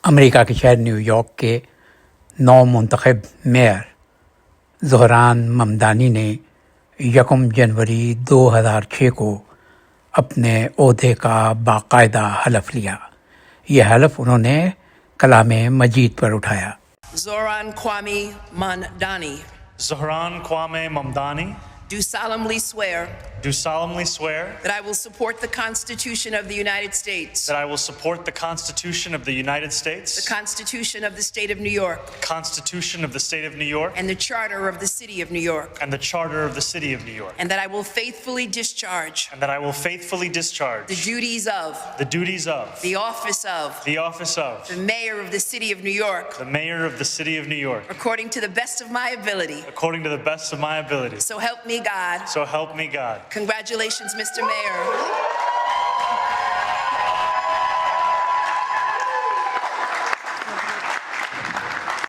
America के शहर New York के नौ मुंतखब मेयर ज़ोहरान ममदानी ने 1 जनवरी 2006 को अपने ओहदे का बाकायदा हलफ लिया। यह हलफ उन्होंने कलाम मजीद पर उठाया। Zohran Kwame Mamdani. Zohran Kwame Mamdani. Do solemnly swear that I will support the Constitution of the United States, that I will support the Constitution of the United States, the Constitution of the State of New York, the Constitution of the State of New York, and the Charter of the City of New York, and the Charter of the City of New York, and that I will faithfully discharge the duties of the office of the Mayor of the City of New York, according to the best of my ability. So help me God. Congratulations, Mr. Mayor.